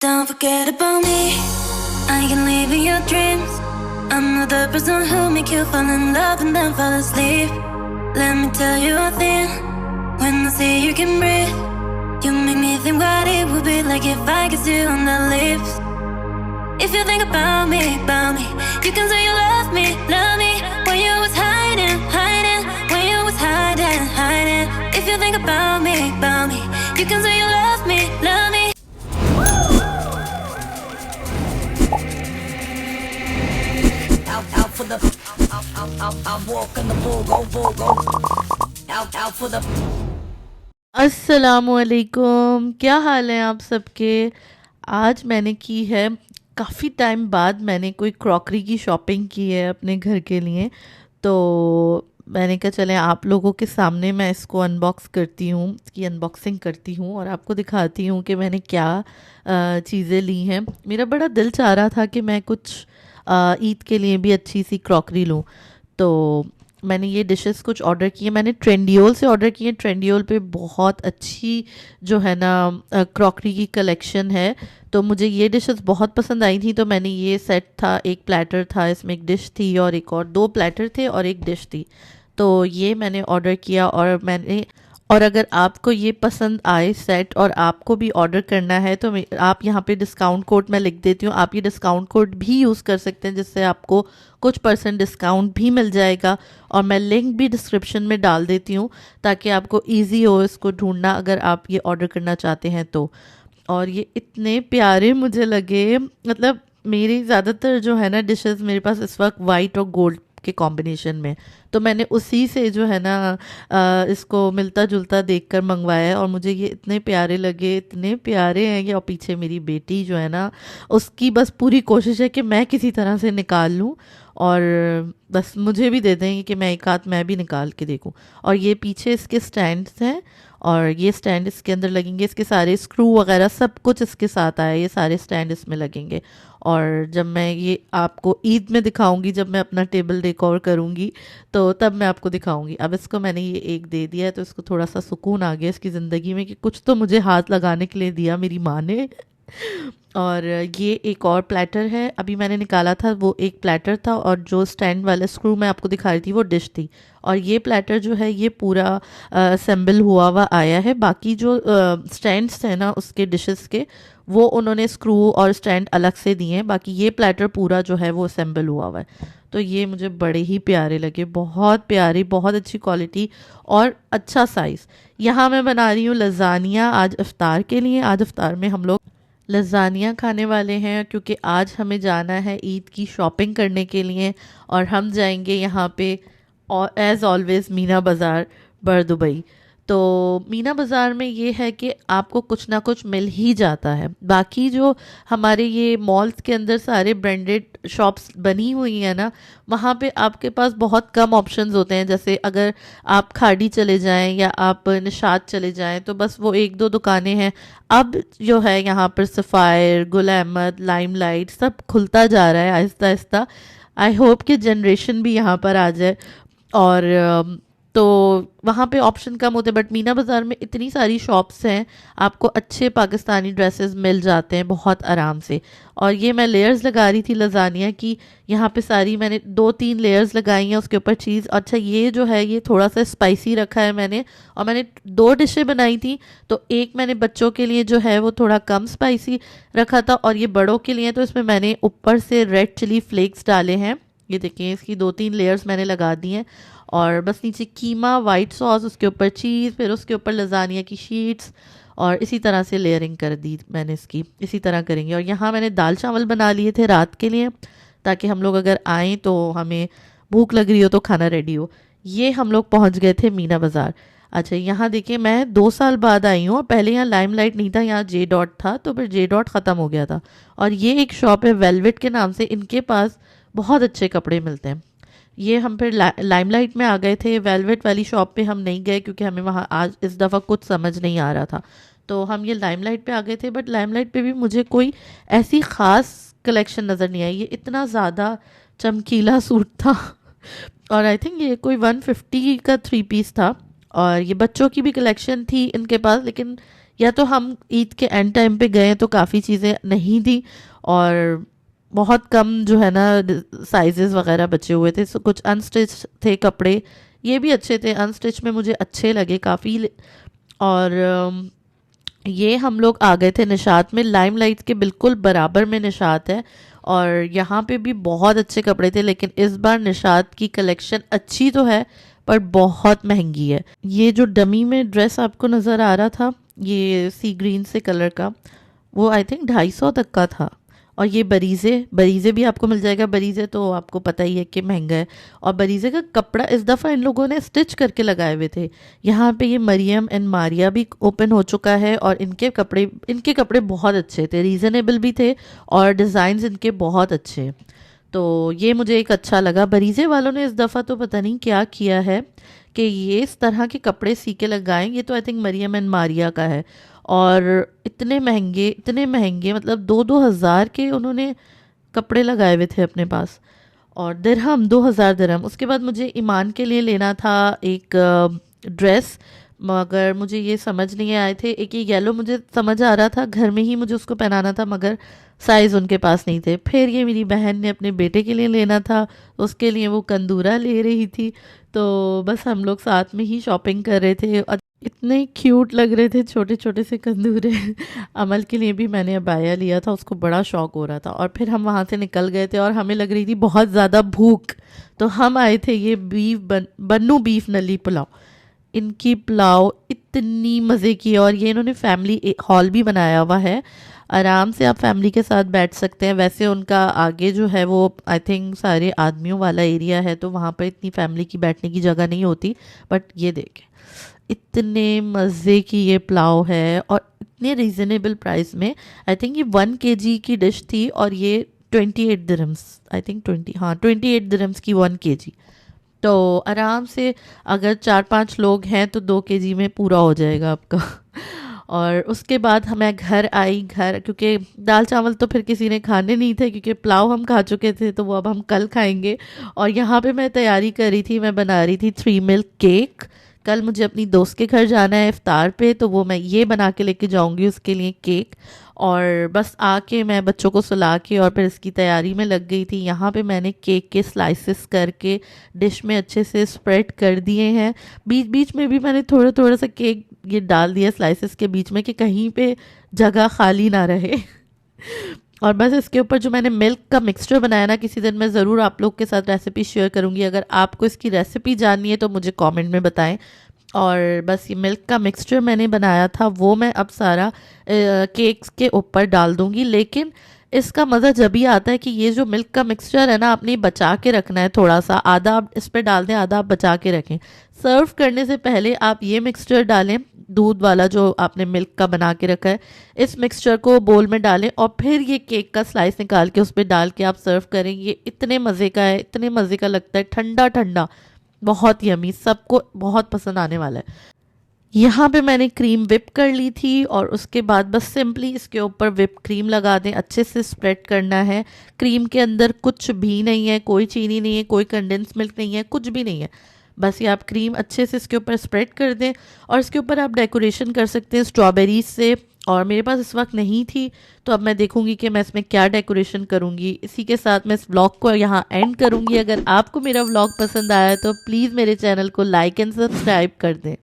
Don't forget about me. I can live in your dreams. I'm not the person who make you fall in love and then fall asleep. Let me tell you a thing. When I say you can breathe, you make me think what it would be like if I kissed you on the lips. If you think about me, you can say you love me when you was hiding, when you was hiding. If you think about me, you can say you love me. Out for the out walk in the go out for the अस्सलामुअलैकुम, क्या हाल है आप सबके। आज मैंने की है काफ़ी टाइम बाद मैंने कोई क्रॉकरी की शॉपिंग की है अपने घर के लिए। तो मैंने कहा चलें आप लोगों के सामने मैं इसको अनबॉक्स करती हूँ, इसकी अनबॉक्सिंग करती हूँ और आपको दिखाती हूँ कि मैंने क्या चीज़ें ली हैं। मेरा बड़ा दिल चाह रहा था कि मैं कुछ ईद के लिए भी अच्छी सी क्रॉकरी लूँ, तो मैंने ये डिशेस कुछ ऑर्डर किए। मैंने ट्रेंडियोल से ऑर्डर किए। ट्रेंडियोल पे बहुत अच्छी जो है ना क्रॉकरी की कलेक्शन है, तो मुझे ये डिशेस बहुत पसंद आई थी। तो मैंने ये सेट था, एक प्लेटर था, इसमें एक डिश थी और एक और दो प्लेटर थे और एक डिश थी। तो ये मैंने ऑर्डर किया और अगर आपको ये पसंद आए सेट और आपको भी ऑर्डर करना है तो आप यहाँ पे डिस्काउंट कोड मैं लिख देती हूँ, आप ये डिस्काउंट कोड भी यूज़ कर सकते हैं जिससे आपको कुछ % डिस्काउंट भी मिल जाएगा। और मैं लिंक भी डिस्क्रिप्शन में डाल देती हूँ ताकि आपको इजी हो इसको ढूंढना अगर आप ये ऑर्डर करना चाहते हैं तो। और ये इतने प्यारे मुझे लगे, मतलब मेरी ज़्यादातर जो है ना डिशेस मेरे पास इस वक्त वाइट और गोल्ड के कॉम्बिनेशन में, तो मैंने उसी से जो है ना इसको मिलता जुलता देखकर मंगवाया है और मुझे ये इतने प्यारे लगे, इतने प्यारे हैं ये। और पीछे मेरी बेटी जो है ना उसकी बस पूरी कोशिश है कि मैं किसी तरह से निकाल लूँ और बस मुझे भी दे देंगे कि मैं एक हाथ मैं भी निकाल के देखूं। और ये पीछे इसके स्टैंड्स हैं और ये स्टैंड इसके अंदर लगेंगे, इसके सारे स्क्रू वगैरह सब कुछ इसके साथ आया, ये सारे स्टैंड इसमें लगेंगे। और जब मैं ये आपको ईद में दिखाऊंगी, जब मैं अपना टेबल डेकोर करूंगी तो तब मैं आपको दिखाऊंगी। अब इसको मैंने ये एक दे दिया है तो इसको थोड़ा सा सुकून आ गया इसकी ज़िंदगी में कि कुछ तो मुझे हाथ लगाने के लिए दिया मेरी माँ ने। और ये एक और प्लेटर है, अभी मैंने निकाला था वो एक प्लेटर था और जो स्टैंड वाला स्क्रू मैं आपको दिखा रही थी वो डिश थी। और ये प्लेटर जो है ये पूरा असेंबल हुआ आया है। बाकी जो स्टैंड्स हैं ना उसके डिशेस के वो उन्होंने स्क्रू और स्टैंड अलग से दिए हैं, बाकी ये प्लेटर पूरा जो है वो असेंबल हुआ है। तो ये मुझे बड़े ही प्यारे लगे, बहुत प्यारी, बहुत अच्छी क्वालिटी और अच्छा साइज़। यहाँ मैं बना रही हूँ लजानिया आज इफ्तार के लिए। आज इफ्तार में हम लोग लजानिया खाने वाले हैं क्योंकि आज हमें जाना है ईद की शॉपिंग करने के लिए और हम जाएंगे यहाँ पे एज़ ऑलवेज़ मीना बाज़ार बर दुबई। तो मीना बाज़ार में ये है कि आपको कुछ ना कुछ मिल ही जाता है। बाकी जो हमारे ये मॉल्स के अंदर सारे ब्रांडेड शॉप्स बनी हुई हैं ना, वहाँ पे आपके पास बहुत कम ऑप्शंस होते हैं। जैसे अगर आप खाड़ी चले जाएं या आप निशात चले जाएं तो बस वो एक दो दुकानें हैं। अब जो है यहाँ पर सफ़ायर, गुल अहमद, लाइमलाइट सब खुलता जा रहा है आहिस्ता आहिस्ता। आई होप कि जनरेशन भी यहाँ पर आ जाए। और तो वहाँ पे ऑप्शन कम होते हैं, बट मीना बाज़ार में इतनी सारी शॉप्स हैं, आपको अच्छे पाकिस्तानी ड्रेसेस मिल जाते हैं बहुत आराम से। और ये मैं लेयर्स लगा रही थी लजानिया की, यहाँ पे सारी मैंने 2-3 लेयर्स लगाई हैं उसके ऊपर चीज़। अच्छा ये जो है ये थोड़ा सा स्पाइसी रखा है मैंने, और मैंने 2 डिशें बनाई थी तो एक मैंने बच्चों के लिए जो है वो थोड़ा कम स्पाइसी रखा था और ये बड़ों के लिए तो इसमें मैंने ऊपर से रेड चिली फ्लेक्स डाले हैं। ये देखिए इसकी 2-3 लेयर्स मैंने लगा दी हैं और बस नीचे कीमा, वाइट सॉस, उसके ऊपर चीज़, फिर उसके ऊपर लजानिया की शीट्स और इसी तरह से लेयरिंग कर दी मैंने इसकी। इसी तरह करेंगे। और यहाँ मैंने दाल चावल बना लिए थे रात के लिए ताकि हम लोग अगर आएँ तो हमें भूख लग रही हो तो खाना रेडी हो। ये हम लोग पहुँच गए थे मीना बाज़ार। अच्छा यहाँ देखिए मैं 2 साल बाद आई हूँ। पहले यहाँ लाइमलाइट नहीं था, यहाँ जे डॉट था, तो फिर जे डॉट ख़त्म हो गया था। और ये एक शॉप है वेलवेट के नाम से, इनके पास बहुत अच्छे कपड़े मिलते हैं। ये हम फिर लाइमलाइट में आ गए थे, वेलवेट वाली शॉप पे हम नहीं गए क्योंकि हमें वहाँ आज इस दफ़ा कुछ समझ नहीं आ रहा था, तो हम ये लाइमलाइट पे आ गए थे। बट लाइमलाइट पे भी मुझे कोई ऐसी ख़ास कलेक्शन नज़र नहीं आई। ये इतना ज़्यादा चमकीला सूट था और आई थिंक ये कोई 150 का 3 पीस था। और ये बच्चों की भी कलेक्शन थी इनके पास, लेकिन या तो हम ईद के एंड टाइम पे गए तो काफ़ी चीज़ें नहीं थी और बहुत कम जो है ना साइजेस वगैरह बचे हुए थे, सो कुछ अनस्टिच थे कपड़े, ये भी अच्छे थे, अनस्टिच में मुझे अच्छे लगे काफ़ी। और ये हम लोग आ गए थे निशात में, लाइमलाइट के बिल्कुल बराबर में निशात है और यहाँ पे भी बहुत अच्छे कपड़े थे, लेकिन इस बार निशात की कलेक्शन अच्छी तो है पर बहुत महंगी है। ये जो डमी में ड्रेस आपको नज़र आ रहा था, ये सी ग्रीन से कलर का, वो आई थिंक 250 तक का था। और ये बरीज़े, बरीज़े भी आपको मिल जाएगा, बरीज़े तो आपको पता ही है कि महंगा है। और बरीज़े का कपड़ा इस दफ़ा इन लोगों ने स्टिच करके लगाए हुए थे। यहाँ पे ये मरियम एंड मारिया भी ओपन हो चुका है और इनके कपड़े बहुत अच्छे थे, रीज़नेबल भी थे और डिज़ाइंस इनके बहुत अच्छे। तो ये मुझे एक अच्छा लगा। बरीज़े वालों ने इस दफ़ा तो पता नहीं क्या किया है कि ये इस तरह के कपड़े सी के लगाएं। ये तो I think Maryam and Maria का है और इतने महंगे, मतलब 2-2 हज़ार के उन्होंने कपड़े लगाए हुए थे अपने पास। और दिरहम, 2,000 दिरहम। उसके बाद मुझे ईमान के लिए लेना था एक ड्रेस, मगर मुझे ये समझ नहीं आए थे। एक ये येलो मुझे समझ आ रहा था, घर में ही मुझे उसको पहनाना था, मगर साइज़ उनके पास नहीं थे। फिर ये मेरी बहन ने अपने बेटे के लिए लेना था, उसके लिए वो कंदूरा ले रही थी। तो बस हम लोग साथ में ही शॉपिंग कर रहे थे और इतने क्यूट लग रहे थे छोटे छोटे से कंदूरे। अमल के लिए भी मैंने अबाया लिया था, उसको बड़ा शौक हो रहा था। और फिर हम वहाँ से निकल गए थे और हमें लग रही थी बहुत ज़्यादा भूख, तो हम आए थे ये बन्नू बीफ नली पुलाव। इनकी पुलाव इतनी मज़े की है और ये इन्होंने फैमिली हॉल भी बनाया हुआ है, आराम से आप फैमिली के साथ बैठ सकते हैं। वैसे उनका आगे जो है वो आई थिंक सारे आदमियों वाला एरिया है, तो वहाँ पर इतनी फैमिली की बैठने की जगह नहीं होती। बट ये देखें, इतने मज़े की ये पुलाव है और इतने रीज़नेबल प्राइस में। आई थिंक ये 1 kg की डिश थी और ये 28 दिरहम्स, आई थिंक 28 दिरहम्स की 1 kg। तो आराम से अगर 4-5 लोग हैं तो 2 kg में पूरा हो जाएगा आपका। और उसके बाद मैं घर आई, क्योंकि दाल चावल तो फिर किसी ने खाने नहीं थे, क्योंकि पुलाव हम खा चुके थे, तो वो अब हम कल खाएंगे। और यहाँ पे मैं तैयारी कर रही थी, मैं बना रही थी 3 मिल्क केक। कल मुझे अपनी दोस्त के घर जाना है इफ्तार पे, तो वो मैं ये बना के लेके जाऊंगी उसके लिए केक। और बस आके मैं बच्चों को सुला के और फिर इसकी तैयारी में लग गई थी। यहाँ पे मैंने केक के स्लाइसेस करके डिश में अच्छे से स्प्रेड कर दिए हैं। बीच बीच में भी मैंने थोड़ा थोड़ा सा केक ये डाल दिया स्लाइसेस के बीच में कि कहीं पे जगह खाली ना रहे। और बस इसके ऊपर जो मैंने मिल्क का मिक्सचर बनाया ना, किसी दिन मैं ज़रूर आप लोग के साथ रेसिपी शेयर करूँगी। अगर आपको इसकी रेसिपी जाननी है तो मुझे कमेंट में बताएं। और बस ये मिल्क का मिक्सचर मैंने बनाया था, वो मैं अब सारा केक्स के ऊपर डाल दूँगी। लेकिन इसका मज़ा जब भी आता है कि ये जो मिल्क का मिक्सचर है ना, आपने बचा के रखना है थोड़ा सा, आधा आप इस पर डाल दें, आधा आप बचा के रखें। सर्व करने से पहले आप ये मिक्सचर डालें, दूध वाला जो आपने मिल्क का बना के रखा है, इस मिक्सचर को बोल में डालें और फिर ये केक का स्लाइस निकाल के उस पर डाल के आप सर्व करें। ये इतने मज़े का है, इतने मज़े का लगता है, ठंडा ठंडा, बहुत यमी, सबको बहुत पसंद आने वाला है। यहाँ पे मैंने क्रीम विप कर ली थी और उसके बाद बस सिंपली इसके ऊपर विप क्रीम लगा दें, अच्छे से स्प्रेड करना है। क्रीम के अंदर कुछ भी नहीं है, कोई चीनी नहीं है, कोई कंडेंस मिल्क नहीं है, कुछ भी नहीं है। बस ये आप क्रीम अच्छे से इसके ऊपर स्प्रेड कर दें और इसके ऊपर आप डेकोरेशन कर सकते हैं स्ट्रॉबेरीज से। और मेरे पास इस वक्त नहीं थी, तो अब मैं देखूंगी कि मैं इसमें क्या डेकोरेशन करूंगी। इसी के साथ मैं इस व्लॉग को यहाँ एंड करूंगी। अगर आपको मेरा व्लॉग पसंद आया तो प्लीज़ मेरे चैनल को लाइक एंड सब्सक्राइब कर दें।